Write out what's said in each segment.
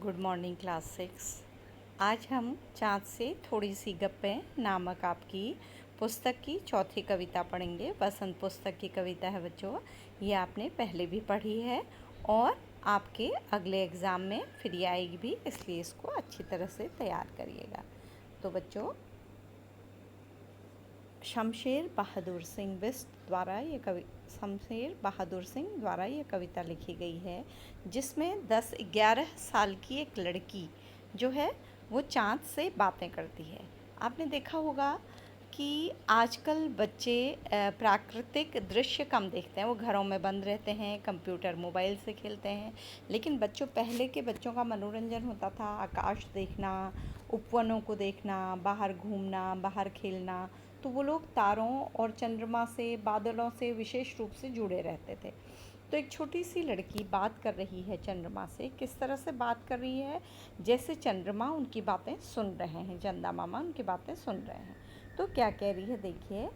Good morning class 6। आज हम चाँद से थोड़ी सी गप्पें नामक आपकी पुस्तक की चौथी कविता पढ़ेंगे। वसंत पुस्तक की कविता है बच्चों। ये आपने पहले भी पढ़ी है और आपके अगले एग्ज़ाम में फिर ये आएगी भी, इसलिए इसको अच्छी तरह से तैयार करिएगा। तो बच्चों, शमशेर बहादुर सिंह द्वारा ये कविता लिखी गई है, जिसमें 10-11 साल की एक लड़की जो है वो चाँद से बातें करती है। आपने देखा होगा कि आजकल बच्चे प्राकृतिक दृश्य कम देखते हैं, वो घरों में बंद रहते हैं, कंप्यूटर मोबाइल से खेलते हैं। लेकिन पहले के बच्चों का मनोरंजन होता था आकाश देखना, उपवनों को देखना, बाहर घूमना, बाहर खेलना। तो वो लोग तारों और चंद्रमा से, बादलों से विशेष रूप से जुड़े रहते थे। तो एक छोटी सी लड़की बात कर रही है चंद्रमा से। किस तरह से बात कर रही है? जैसे चंद्रमा उनकी बातें सुन रहे हैं, चंदा मामा उनकी बातें सुन रहे हैं। तो क्या कह रही है देखिए,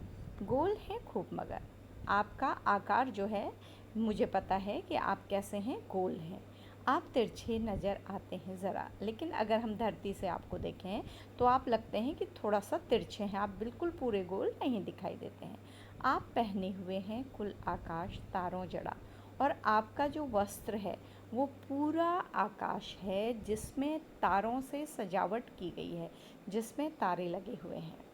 गोल है खूब मगर आपका आकार जो है, मुझे पता है कि आप कैसे हैं, गोल हैं। आप तिरछे नज़र आते हैं ज़रा, लेकिन अगर हम धरती से आपको देखें तो आप लगते हैं कि थोड़ा सा तिरछे हैं, आप बिल्कुल पूरे गोल नहीं दिखाई देते हैं। आप पहने हुए हैं कुल आकाश तारों जड़ा, और आपका जो वस्त्र है वो पूरा आकाश है, जिसमें तारों से सजावट की गई है, जिसमें तारे लगे हुए हैं।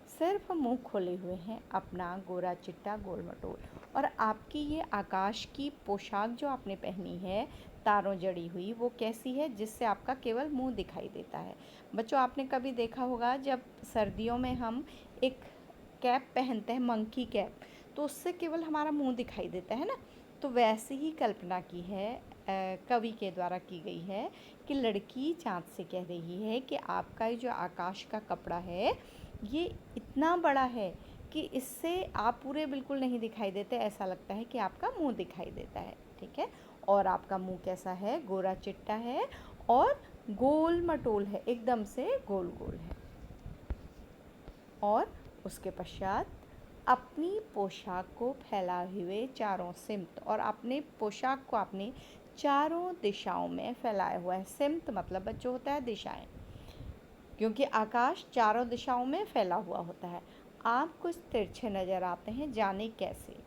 सिर्फ मुंह खोले हुए हैं अपना गोरा चिट्टा गोल मटोल। और आपकी ये आकाश की पोशाक जो आपने पहनी है तारों जड़ी हुई, वो कैसी है? जिससे आपका केवल मुंह दिखाई देता है। बच्चों, आपने कभी देखा होगा जब सर्दियों में हम एक कैप पहनते हैं, मंकी कैप, तो उससे केवल हमारा मुंह दिखाई देता है ना। तो वैसे ही कल्पना की है, कवि के द्वारा की गई है कि लड़की चाँद से कह रही है कि आपका ये जो आकाश का कपड़ा है ये इतना बड़ा है कि इससे आप पूरे बिल्कुल नहीं दिखाई देते, ऐसा लगता है कि आपका मुंह दिखाई देता है। ठीक है। और आपका मुंह कैसा है? गोरा चिट्टा है और गोल मटोल है, एकदम से गोल गोल है। और उसके पश्चात अपनी पोशाक को फैलाए हुए चारों सिमत, और अपने पोशाक को अपनी चारों दिशाओं में फैलाया हुआ है। सिमत मतलब बच्चों होता है दिशाएं, क्योंकि आकाश चारों दिशाओं में फैला हुआ होता है। आप कुछ तिरछे नज़र आते हैं, जाने कैसे,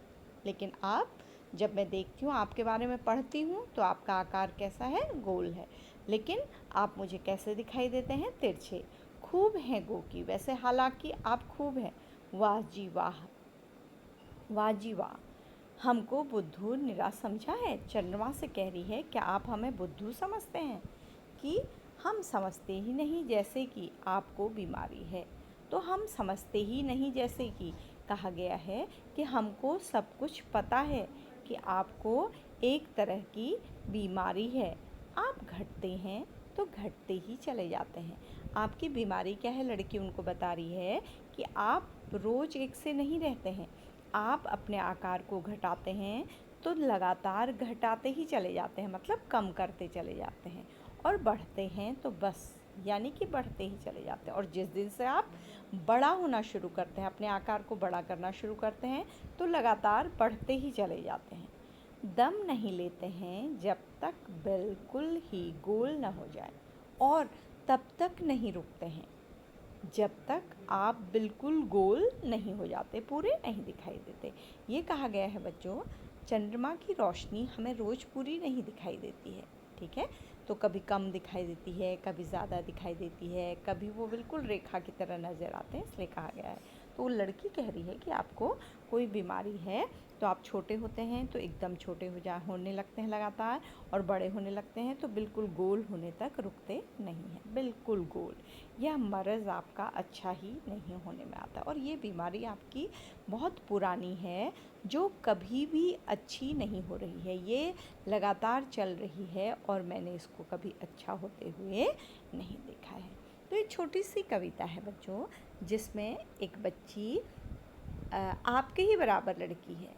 लेकिन आप, जब मैं देखती हूँ आपके बारे में पढ़ती हूँ तो आपका आकार कैसा है? गोल है। लेकिन आप मुझे कैसे दिखाई देते हैं? तिरछे। खूब हैं गो की, वैसे हालांकि आप खूब हैं। वाह जी वाह, वाह जी वाह, हमको बुद्धू निरा समझा है। चंद्रमा से कह रही है, क्या आप हमें बुद्धू समझते हैं? कि हम समझते ही नहीं जैसे कि आपको बीमारी है। तो हम समझते ही नहीं जैसे कि कहा गया है कि हमको सब कुछ पता है कि आपको एक तरह की बीमारी है। आप घटते हैं तो घटते ही चले जाते हैं। आपकी बीमारी क्या है? लड़की उनको बता रही है कि आप रोज़ एक से नहीं रहते हैं। आप अपने आकार को घटाते हैं तो लगातार घटाते ही चले जाते हैं, मतलब कम करते चले जाते हैं। और बढ़ते हैं तो बस, यानी कि बढ़ते ही चले जाते हैं। और जिस दिन से आप बड़ा होना शुरू करते हैं, अपने आकार को बड़ा करना शुरू करते हैं, तो लगातार बढ़ते ही चले जाते हैं। दम नहीं लेते हैं जब तक बिल्कुल ही गोल न हो जाए, और तब तक नहीं रुकते हैं जब तक आप बिल्कुल गोल नहीं हो जाते, पूरे नहीं दिखाई देते। ये कहा गया है बच्चों, चंद्रमा की रोशनी हमें रोज़ पूरी नहीं दिखाई देती है। ठीक है। तो कभी कम दिखाई देती है, कभी ज़्यादा दिखाई देती है, कभी वो बिल्कुल रेखा की तरह नज़र आते हैं, इसलिए कहा गया है। तो वो लड़की कह रही है कि आपको कोई बीमारी है, तो आप छोटे होते हैं तो एकदम छोटे होने लगते हैं लगातार, और बड़े होने लगते हैं तो बिल्कुल गोल होने तक रुकते नहीं हैं, बिल्कुल गोल। यह मर्ज़ आपका अच्छा ही नहीं होने में आता, और ये बीमारी आपकी बहुत पुरानी है, जो कभी भी अच्छी नहीं हो रही है, ये लगातार चल रही है, और मैंने इसको कभी अच्छा होते हुए नहीं देखा है। तो ये छोटी सी कविता है बच्चों, जिसमें एक बच्ची, आपके ही बराबर लड़की है,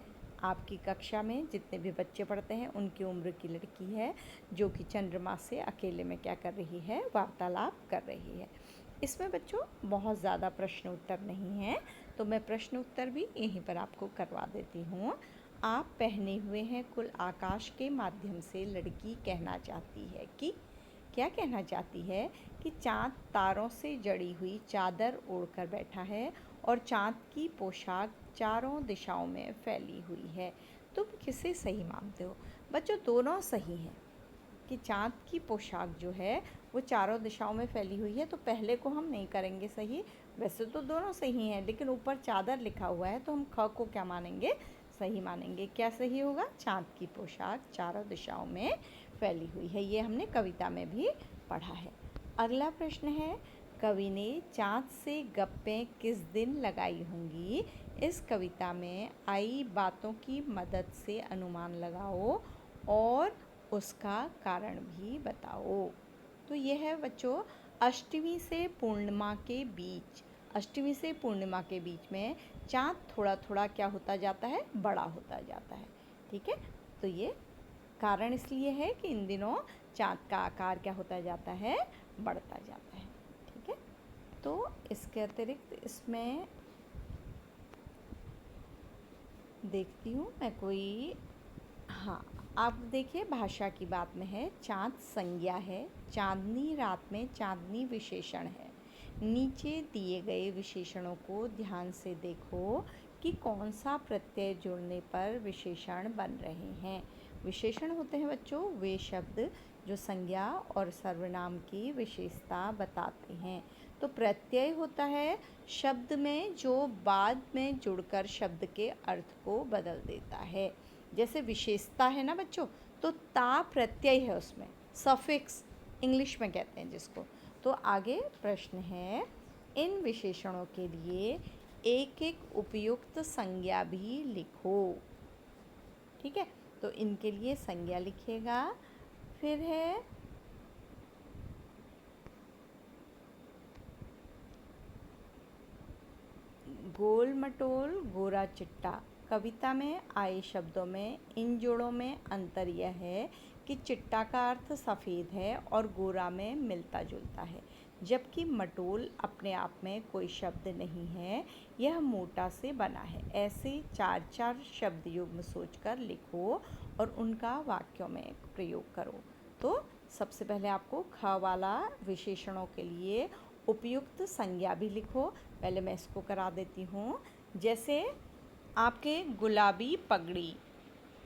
आपकी कक्षा में जितने भी बच्चे पढ़ते हैं उनकी उम्र की लड़की है, जो कि चंद्रमा से अकेले में क्या कर रही है? वार्तालाप कर रही है। इसमें बच्चों बहुत ज़्यादा प्रश्न उत्तर नहीं है, तो मैं प्रश्न उत्तर भी यहीं पर आपको करवा देती हूँ। आप पहने हुए हैं कुल आकाश के माध्यम से लड़की कहना चाहती है कि क्या कहना चाहती है कि चाँद तारों से जड़ी हुई चादर ओढ़कर बैठा है और चाँद की पोशाक चारों दिशाओं में फैली हुई है। तुम किसे सही मानते हो? बच्चों दोनों सही हैं कि चाँद की पोशाक जो है वो चारों दिशाओं में फैली हुई है, तो पहले को हम नहीं करेंगे सही। वैसे तो दोनों सही हैं, लेकिन ऊपर चादर लिखा हुआ है तो हम ख को क्या मानेंगे? सही मानेंगे। क्या सही होगा? चाँद की पोशाक चारों दिशाओं में फैली हुई है। ये हमने कविता में भी पढ़ा है। अगला प्रश्न है, कवि ने चाँद से गप्पें किस दिन लगाई होंगी? इस कविता में आई बातों की मदद से अनुमान लगाओ और उसका कारण भी बताओ। तो यह है बच्चों अष्टमी से पूर्णिमा के बीच, अष्टमी से पूर्णिमा के बीच में चाँद थोड़ा थोड़ा क्या होता जाता है? बड़ा होता जाता है। ठीक है, तो ये कारण इसलिए है कि इन दिनों चाँद का आकार क्या होता जाता है? बढ़ता जाता है। ठीक है, तो इसके अतिरिक्त इसमें देखती हूँ मैं कोई, हाँ, आप देखिए भाषा की बात में है, चाँद संज्ञा है, चांदनी रात में चांदनी विशेषण है। नीचे दिए गए विशेषणों को ध्यान से देखो कि कौन सा प्रत्यय जुड़ने पर विशेषण बन रहे हैं। विशेषण होते हैं बच्चों वे शब्द जो संज्ञा और सर्वनाम की विशेषता बताते हैं। तो प्रत्यय होता है शब्द में जो बाद में जुड़कर शब्द के अर्थ को बदल देता है। जैसे विशेषता है ना बच्चों, तो ता प्रत्यय है उसमें, सफिक्स इंग्लिश में कहते हैं जिसको। तो आगे प्रश्न है, इन विशेषणों के लिए एक एक उपयुक्त संज्ञा भी लिखो। ठीक है, तो इनके लिए संज्ञा लिखिएगा। फिर है गोल मटोल गोरा चिट्टा। कविता में आए शब्दों में इन जोड़ों में अंतर यह है कि चिट्टा का अर्थ सफ़ेद है और गोरा में मिलता जुलता है, जबकि मटोल अपने आप में कोई शब्द नहीं है, यह मोटा से बना है। ऐसे चार चार शब्द युग्म सोचकर लिखो और उनका वाक्यों में प्रयोग करो। तो सबसे पहले आपको ख वाला विशेषणों के लिए उपयुक्त संज्ञा भी लिखो। पहले मैं इसको करा देती हूँ। जैसे आपके गुलाबी पगड़ी,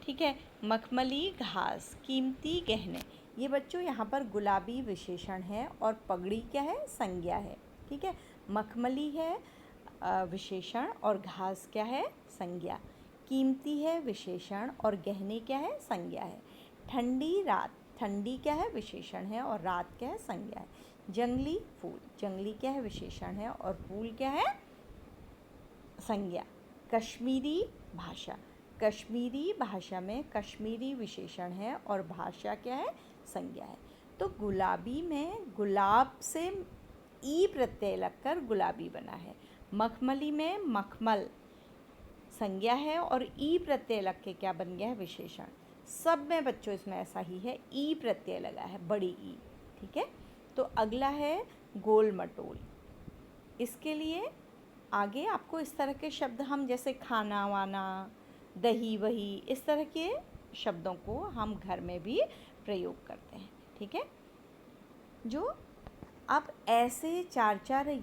ठीक है, मखमली घास, कीमती गहने, ये बच्चों यहाँ पर गुलाबी विशेषण है और पगड़ी क्या है? संज्ञा है। ठीक है, मखमली है विशेषण और घास क्या है? संज्ञा। कीमती है विशेषण और गहने क्या है? संज्ञा है। ठंडी रात, ठंडी क्या है? विशेषण है और रात क्या है? संज्ञा है। जंगली फूल, जंगली क्या है? विशेषण है और फूल क्या है? संज्ञा। कश्मीरी भाषा, कश्मीरी भाषा में कश्मीरी विशेषण है और भाषा क्या है? संज्ञा है। तो गुलाबी में गुलाब से ई प्रत्यय लगकर गुलाबी बना है। मखमली में मखमल संज्ञा है और ई प्रत्यय लग के क्या बन गया है? विशेषण। सब में बच्चों इसमें ऐसा ही है, ई प्रत्यय लगा है, बड़ी ई। ठीक है, तो अगला है गोल मटोल। इसके लिए आगे आपको इस तरह के शब्द हम जैसे खाना वाना, दही वही, इस तरह के शब्दों को हम घर में भी प्रयोग करते हैं। ठीक है, जो अब ऐसे चार चार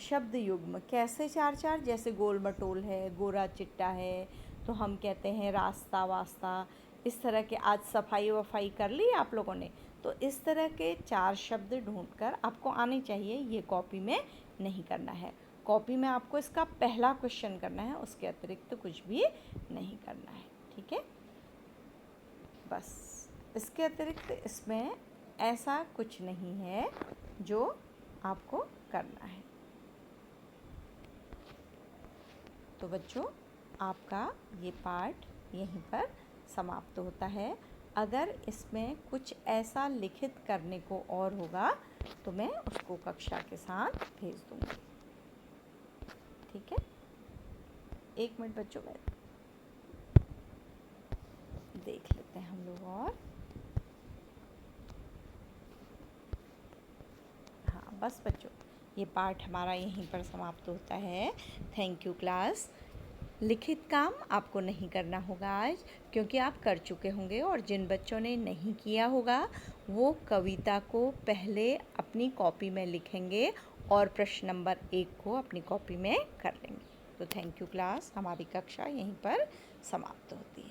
शब्द युग्म, कैसे चार चार? जैसे गोल मटोल है, गोरा चिट्टा है, तो हम कहते हैं रास्ता वास्ता। इस तरह के आज सफाई वफाई कर ली आप लोगों ने, तो इस तरह के चार शब्द ढूंढकर आपको आने चाहिए। ये कॉपी में नहीं करना है, कॉपी में आपको इसका पहला क्वेश्चन करना है, उसके अतिरिक्त कुछ भी नहीं करना है। ठीक है, बस इसके अतिरिक्त इसमें ऐसा कुछ नहीं है जो आपको करना है। तो बच्चों आपका ये पाठ यहीं पर समाप्त होता है। अगर इसमें कुछ ऐसा लिखित करने को और होगा तो मैं उसको कक्षा के साथ भेज दूँगी। ठीक है, एक मिनट बच्चों, मैं देख लेते हैं हम लोग। और हाँ, बस बच्चों ये पाठ हमारा यहीं पर समाप्त होता है। Thank you class. लिखित काम आपको नहीं करना होगा आज, क्योंकि आप कर चुके होंगे। और जिन बच्चों ने नहीं किया होगा वो कविता को पहले अपनी कॉपी में लिखेंगे और प्रश्न नंबर 1 को अपनी कॉपी में कर लेंगे। तो थैंक यू क्लास, हमारी कक्षा यहीं पर समाप्त होती है।